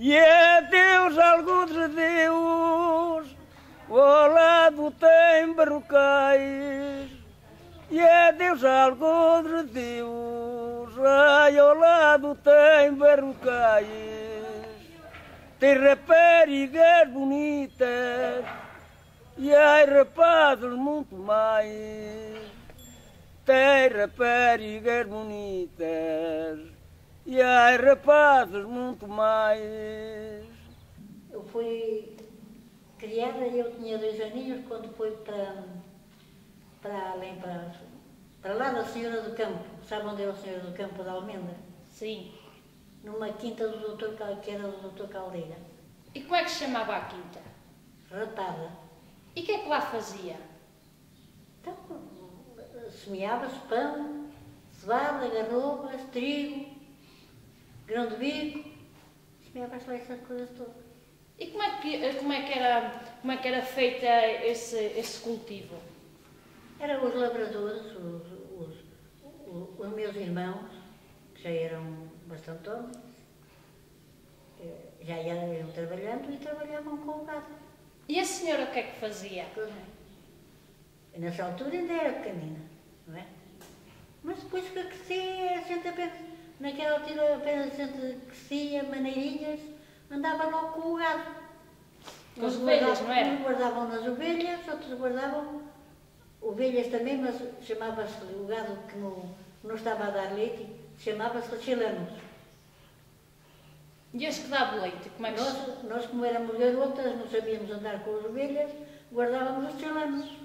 E adeus, alguns adeus, ao lado tem barrocais. E adeus, alguns adeus, ai, ao lado tem barrocais. Tem raparigas bonitas, e ai, rapazes muito mais. Tem raparigas bonitas, e ai, rapazes muito mais. Eu fui criada, eu tinha 2 aninhos quando fui para além, para lá da Senhora do Campo. Sabe onde é a Senhora do Campo, da Almenda? Sim. Numa quinta do doutor, que era do doutor Caldeira. E como é que se chamava a quinta? Rapada. E o que é que lá fazia? Então, semeava-se pão, cevada, garrobas, trigo, grão de bico, semeava-se lá essas coisas todas. E como é que era feita esse cultivo? Eram os lavradores, os meus irmãos, que já eram bastante homens, já iam trabalhando e trabalhavam com o gado. E a senhora o que é que fazia? E nessa altura ainda era pequenina, não é? Mas depois que crescia, a gente apenas, naquela altura apenas a gente crescia, maneirinhas, andava logo com o gado. Com as ovelhas, não era? Uns guardavam nas ovelhas, outros guardavam ovelhas também, mas chamava-se o gado que não estava a dar leite, chamava-se chilanos. E esse que dava leite, como é que Nós, como éramos garotas, não sabíamos andar com as ovelhas, guardávamos os chilanos.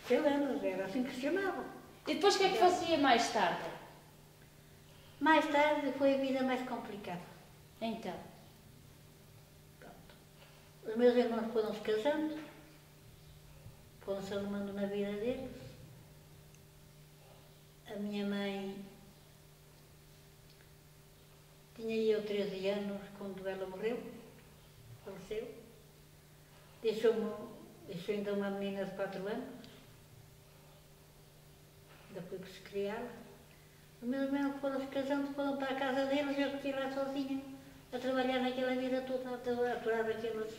Chilanos, era assim que se chamava. E depois o que é que fazia mais tarde? Mais tarde foi a vida mais complicada. Então? Os meus irmãos foram-se casando, foram-se arrumando na vida deles. A minha mãe tinha eu 13 anos quando ela morreu, faleceu. Deixou ainda uma menina de 4 anos, depois que se criava. Os meus irmãos foram-se casando, foram para a casa deles e eu fiquei lá sozinha, a trabalhar naquela vida toda, a aturar aqueles,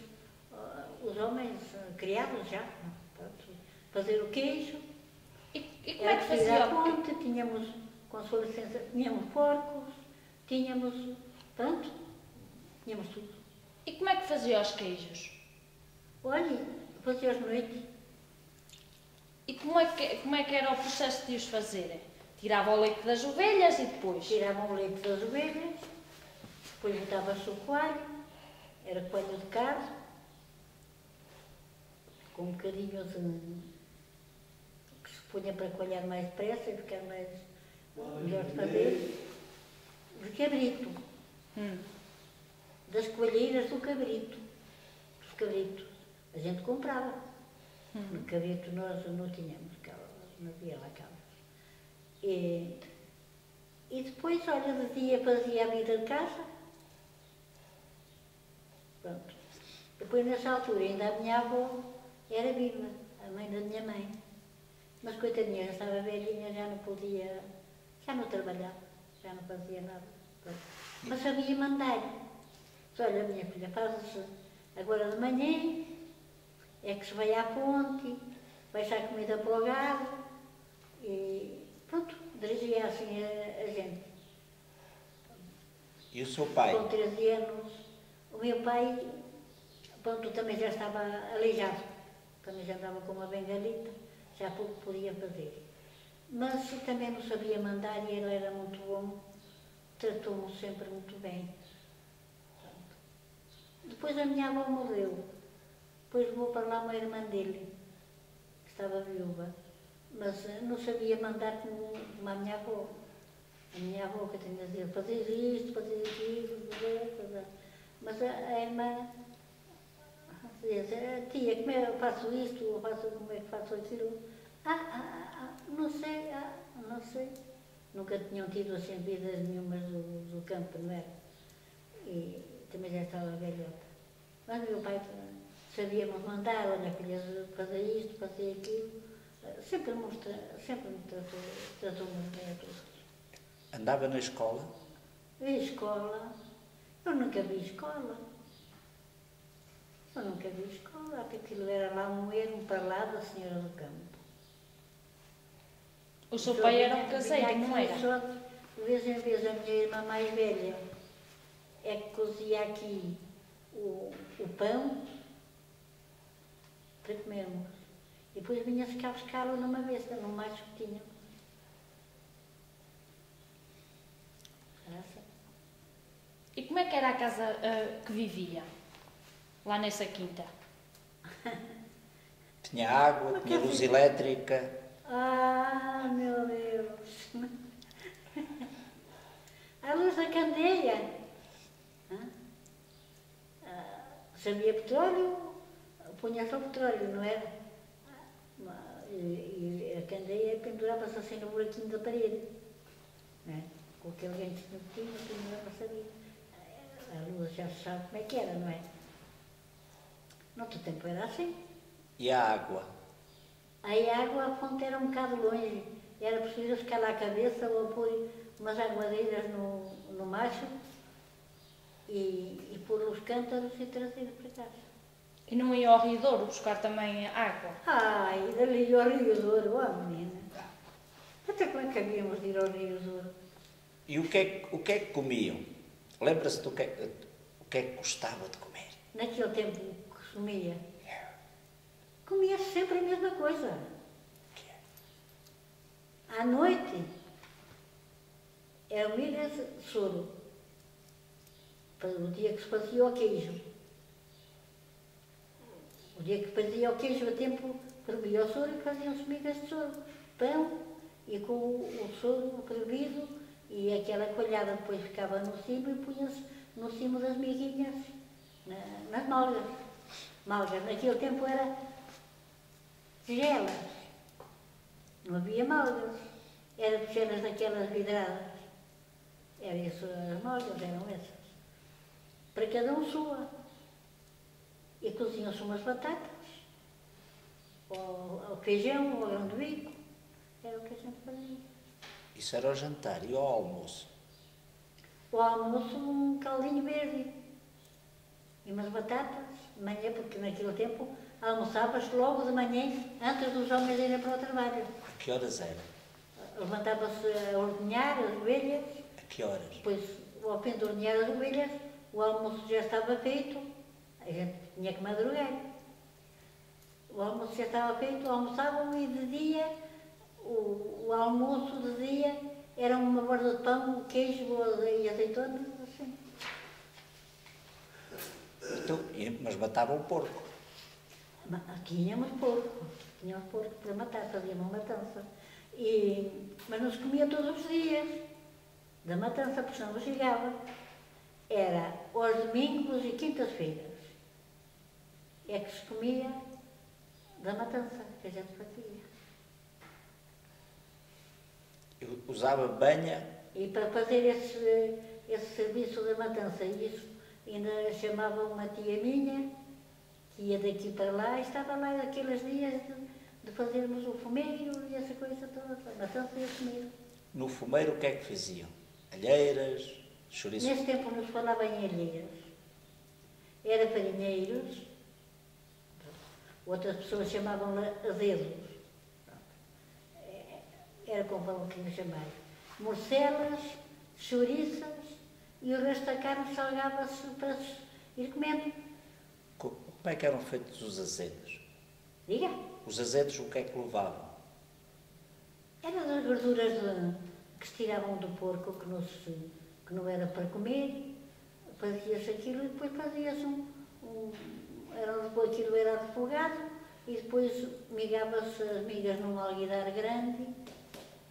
os homens criados já, fazer o queijo. E como é que fazia? A ponte, tínhamos, com a sua licença, tínhamos porcos, tínhamos, pronto, tínhamos tudo. E como é que fazia os queijos? Olha, fazia às noites. E como é que era o processo de os fazerem? Tirava o leite das ovelhas e depois? Tiravam o leite das ovelhas, depois botava-se o coalho, era coalho de casa, com um bocadinho que se punha para coalhar mais depressa e ficar melhor de fazer, de cabrito, das coalheiras do cabrito, dos cabritos. A gente comprava. No cabrito nós não tínhamos, não havia lá cabras. E depois, olha, de dia fazia a vida de casa. Pronto. Depois, nessa altura, ainda a minha avó era viva, a mãe da minha mãe. Mas, coitadinha, já estava velhinha, já não podia, já não trabalhava, já não fazia nada. Pronto. Mas sabia mandar. Olha, minha filha, faz-se agora de manhã, é que se vai à fonte, vai achar comida para o gado e pronto, dirigia assim a gente. E o seu pai? Com 13 anos, o meu pai, pronto, também já estava aleijado, também já andava com uma bengalita, já pouco podia fazer. Mas também não sabia mandar e ele era muito bom, tratou-me sempre muito bem. Depois a minha avó morreu. Depois levou para lá uma irmã dele, que estava viúva, mas não sabia mandar como a minha avó. A minha avó que tinha de dizer, fazer isto, fazer aquilo, fazer. Mas a irmã dizia, tia, como é que eu faço isto, ou como é que faço aquilo? Não sei, não sei. Nunca tinham tido assim vidas nenhumas do campo, não era? E também já estava velhota. Mas meu pai sabia-me mandar, olha, filha, fazer isto, fazer aquilo. Sempre me tratou muito bem a todos. Andava na escola? Vi escola. Eu nunca vi escola. Eu nunca vi escola. Aquilo era lá um ermo para lá da Senhora do Campo. O seu pai era um caseiro, não vinha era? aqui só de vez em vez a minha irmã mais velha é que cozia aqui o pão para comermos. E depois vinha-se cá buscá-lo numa besta, num macho que tinha. E como é que era a casa que vivia? Lá nessa quinta? Tinha água, tinha luz elétrica. Ah, meu Deus! A luz da candeia. Se havia petróleo, punha-se o petróleo, não era? E a candeia pendurava-se assim no buraquinho da parede. Não é? Com aquele ventinho pequeno, pendurava-se ali. A luz já se sabe como é que era, não é? No outro tempo era assim. E a água? Aí a água, a fonte era um bocado longe. Era preciso escalar a cabeça ou pôr umas aguadeiras no macho e pôr os cântaros e trazer para casa. E não ia ao Rio Douro buscar também água? Ai, dali ao Rio Douro, oh menina. Até como é que havíamos de ir ao Rio Douro? E o que é que comiam? Lembra-se do que é que gostava de comer? Naquele tempo que comia, comia-se sempre a mesma coisa. À noite, era migas de soro, para o dia que se fazia o queijo. O dia que fazia o queijo, a tempo fervia o soro e faziam-se migas de soro. Pão e com o soro fervido e aquela coalhada depois ficava no cimo e punha-se no cimo das miguinhas, nas malgas. Malgas, naquele tempo era tigelas, não havia malgas, eram tigelas daquelas vidradas. Eram essas as malgas, eram essas. Para cada um sua. E cozinham-se umas batatas, ou feijão, ou grão de bico. Era o que a gente fazia. Isso era o jantar. E ao almoço? O almoço, um caldinho verde. E umas batatas, de manhã, porque naquele tempo almoçava-se logo de manhã, antes dos homens irem para o trabalho. A que horas era? Levantava-se a ordenhar as ovelhas. A que horas? Depois, ao fim de ordenhar as ovelhas, o almoço já estava feito. A gente tinha que madrugar. O almoço já estava feito, almoçavam e de dia, o almoço de dia era uma borda de pão, queijo e azeitonas, assim. Então, mas matavam o porco. Tínhamos porco para matar, fazíamos uma matança. Mas não se comia todos os dias da matança, porque não chegava. Era aos domingos e quintas-feiras. É que se comia da matança que a gente fazia. Eu usava banha. E para fazer esse serviço da matança, isso ainda chamava uma tia minha, que ia daqui para lá, e estava lá naqueles dias de fazermos o fumeiro e essa coisa toda, a matança e o fumeiro. No fumeiro o que é que faziam? Alheiras, chouriço? Nesse tempo não se falava em alheiras. Era farinheiros, outras pessoas chamavam-lhe azedos. Era como que me chamaram. Morcelas, chouriças e o resto da carne salgava-se para se ir comendo. Como é que eram feitos os azedos? Diga? Os azedos o que é que levavam? Eram das gorduras que se tiravam do porco, que não era para comer. Fazia-se aquilo e depois fazia-se aquilo era refogado e depois migava-se as migas num alguidar grande,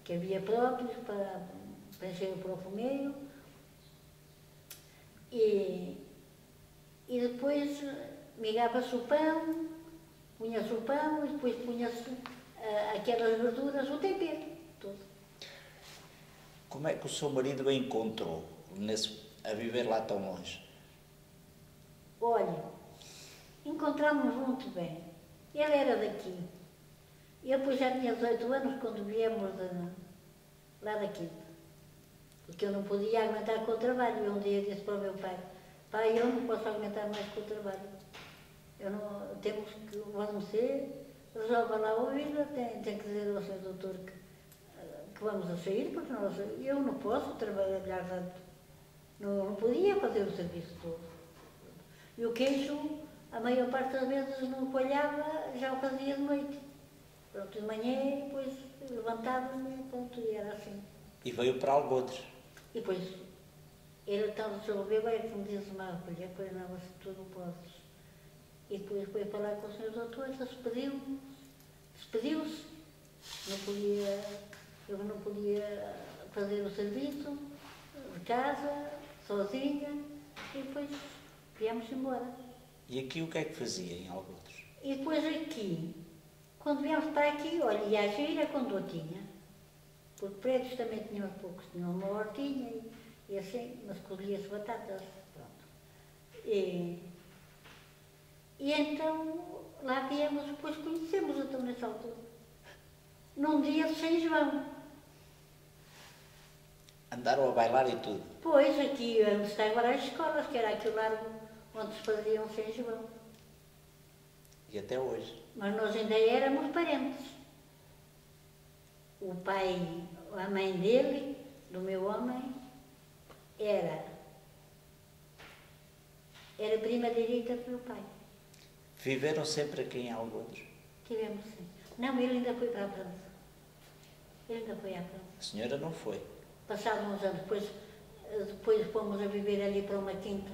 que havia próprios para encher para o fumeiro. E depois migava-se o pão, punha-se o pão e depois punha-se aquelas verduras, o tempero, tudo. Como é que o seu marido a encontrou a viver lá tão longe? Olha, encontramos muito bem. Ele era daqui. Eu depois já tinha 18 anos quando viemos lá daqui. porque eu não podia aguentar com o trabalho. E um dia disse para o meu pai, pai, eu não posso aguentar mais com o trabalho. Temos que adormecer, resolva lá a vida, tem que dizer ao senhor doutor que vamos a sair, porque eu não posso trabalhar tanto. Não podia fazer o serviço todo. E o queijo, a maior parte das vezes não colhava, já o fazia de noite. Pronto, de manhã, depois levantava-me, pronto, e era assim. E veio para Algodres. E depois, ele então resolveu, é como diz uma filha, pois não, se tu não podes. E depois foi falar com o senhor doutor, despediu-se. Eu não podia fazer o serviço de casa, sozinha, e depois viemos embora. E aqui o que é que fazia em Algodres? E depois aqui, quando viemos para aqui, olha, e a gira quando eu tinha, porque prédios também tínhamos poucos, tinham uma hortinha e assim, mas colhia-se batatas, pronto. E então, lá viemos, depois conhecemos então nessa altura, num dia de São João. Andaram a bailar e tudo. Pois, aqui onde está agora as escolas, que era aqui o largo onde se faziam São João. E até hoje. Mas nós ainda éramos parentes. O pai, a mãe dele, do meu homem, era prima direita do meu pai. Viveram sempre aqui em Algodres? Tivemos sim. Não, ele ainda foi para a França. Ele ainda foi à França. A senhora não foi? Passados uns anos, depois fomos a viver ali para uma quinta,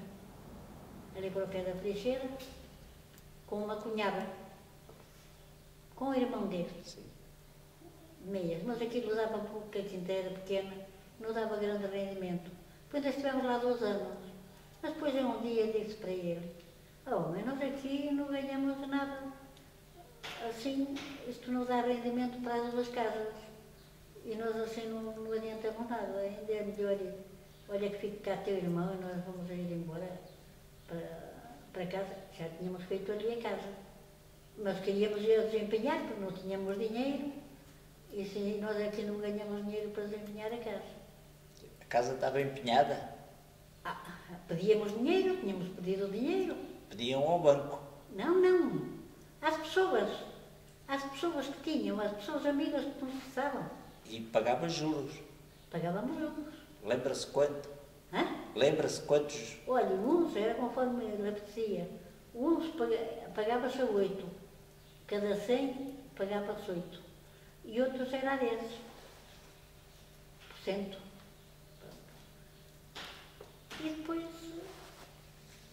ali para o pé da Freixeira, com uma cunhada, com o irmão dele. Sim. Meias, mas aquilo dava pouco, porque a quinta era pequena, não dava grande rendimento. Depois ainda estivemos lá 2 anos, mas depois um dia disse para ele, mas nós aqui não ganhamos nada, assim, isto não dá rendimento para as 2 casas, e nós assim não adiantamos nada, ainda é melhor ir. Olha que fica cá teu irmão e nós vamos ir embora para casa, já tínhamos feito ali a casa, mas queríamos ir desempenhar, porque não tínhamos dinheiro, e se nós aqui não ganhamos dinheiro para desempenhar a casa. A casa estava empenhada? Pedíamos dinheiro, tínhamos pedido dinheiro. Pediam ao banco? Não, às pessoas que tinham, às pessoas amigas que nos precisavam. E pagava juros? Pagávamos juros. Lembra-se quanto? Hã? Lembra-se quantos? Olha, uns era conforme ele apetecia. Uns pagava-se a 8, cada 100 pagava-se 8. E outros era a 10%. E depois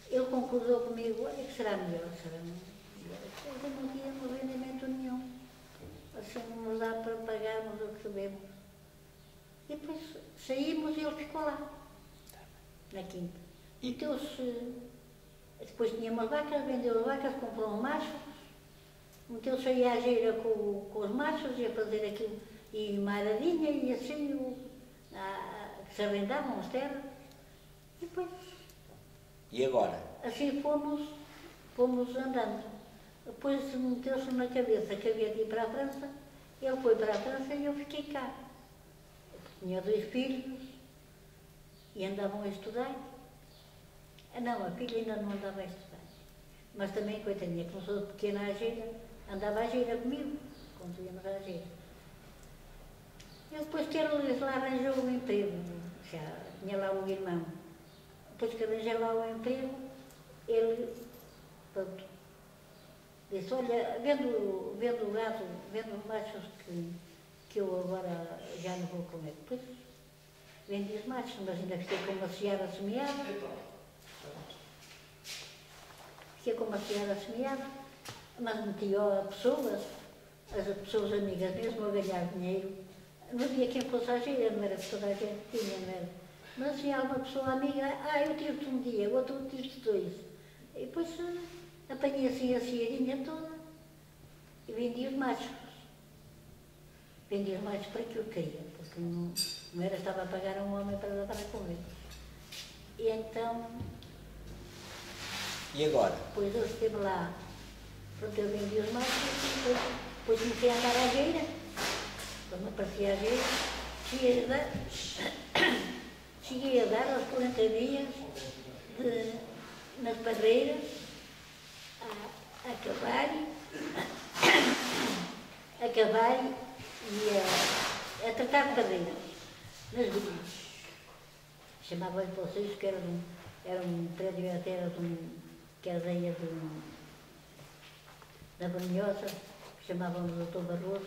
ele concordou comigo, olha que será melhor. Depois não tínhamos rendimento nenhum. Assim não nos dá para pagarmos o que recebemos. E depois saímos e ele ficou lá, na quinta. Meteu-se, depois tínhamos vacas, vendeu as vacas, comprou um macho, meteu-se aí à geira com os machos, ia fazer aquilo, e uma aradinha, e assim, que se arrendavam as terras. E depois, e agora? assim fomos andando. Depois meteu-se na cabeça que havia de ir para a França, ele foi para a França e eu fiquei cá. Tinha 2 filhos e andavam a estudar. Não, a filha ainda não andava a estudar. Mas também, coitadinha, começou de pequena à gira, andava à gira comigo, quando íamos à gira. E depois que ele lá arranjou um emprego, já tinha lá um irmão. Depois que arranjei lá um emprego, ele, pronto, disse, olha, vendo o gado, vendo os machos que eu agora já não vou comer. Depois vendi os machos, mas ainda fiquei com uma seara semeada. Mas meti a pessoas, as pessoas amigas mesmo, a ganhar dinheiro. Não havia quem fosse à gira, não era que toda a gente tinha, não era. Mas tinha alguma pessoa amiga, eu tiro-te um dia, o outro tiro-te 2. E depois apanhei assim a searinha toda e vendi os machos. Vendi os machos para que eu queria, porque não era, estava a pagar a um homem para dar com ele. E então... E agora? Depois eu estive lá, pronto, eu vendi os machos e depois comecei a andar à geira. Quando aparecia a geira, cheguei a dar aos 40 dias nas barreiras, a cavar e a tratar de barreiras, nas vilas. Chamavam-lhe vocês que era um prédio até era de que era da Banhosa, que chamavam o Dr. Barroso.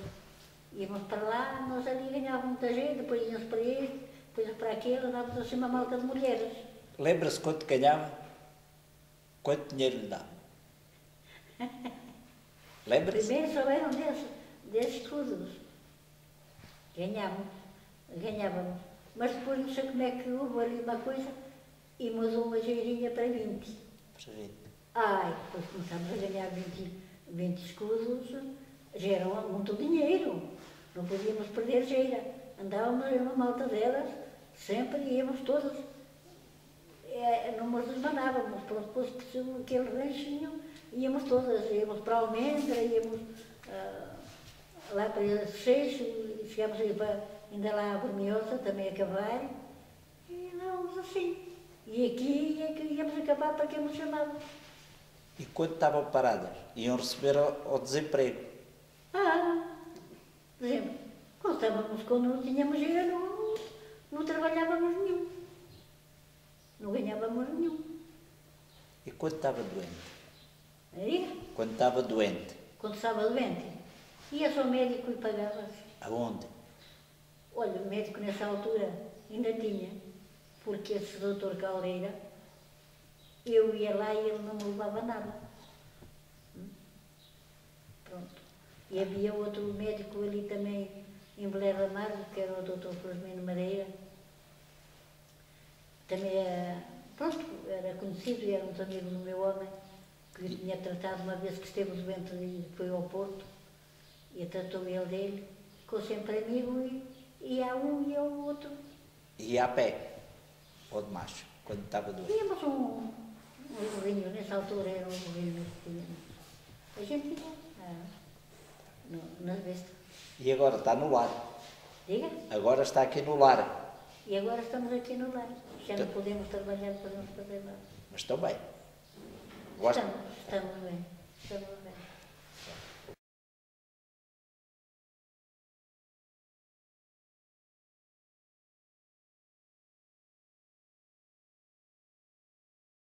Íamos para lá, nós ali ganhávamos muita gente, depois íamos para este, depois para aquele, andávamos assim uma malta de mulheres. Lembra-se quanto ganhava? Quanto dinheiro lhe dava? Lembra-se? Primeiro souberam desses escudos. Ganhávamos. Mas depois não sei como é que houve ali uma coisa e mudou uma geirinha para 20. Ai, depois começámos a ganhar 20 escudos, já era muito dinheiro. Não podíamos perder geira. Andávamos numa malta delas, sempre íamos todos. Não nos desmanávamos, depois aquele ranchinho, íamos todas, íamos para Almendra, íamos lá para Seixo, chegámos ainda lá a Brunhosa, também a cavar, e andávamos assim. E aqui é que íamos acabar para quem nos chamava. E quando estavam paradas, iam receber ao desemprego? Por exemplo, quando não tínhamos dinheiro, não trabalhávamos nenhum. Não ganhávamos nenhum. E quando estava doente? Aí, Quando estava doente, quando estava doente, ia-se ao médico e pagava-se. aonde? Olha, o médico nessa altura ainda tinha, porque esse doutor Caldeira, eu ia lá e ele não me levava nada. Pronto. E havia outro médico ali também, em Belém da Mar, que era o doutor Flosmino Madeira. Também era conhecido e era muito amigo do meu homem, que eu tinha tratado uma vez que esteve doente e foi ao Porto, e tratou ele dele, ficou sempre amigo e há um e há o outro. Ia a pé? Ou de macho? Quando estava doente? Tínhamos um burrinho, nessa altura era um burrinho que tínhamos. A gente ia nas bestas. E agora está no lar? Diga? Agora está aqui no lar. E agora estamos aqui no lar. Já não podemos trabalhar para não fazer nada. Mas estão bem. Gosta? Estamos bem. Estamos bem.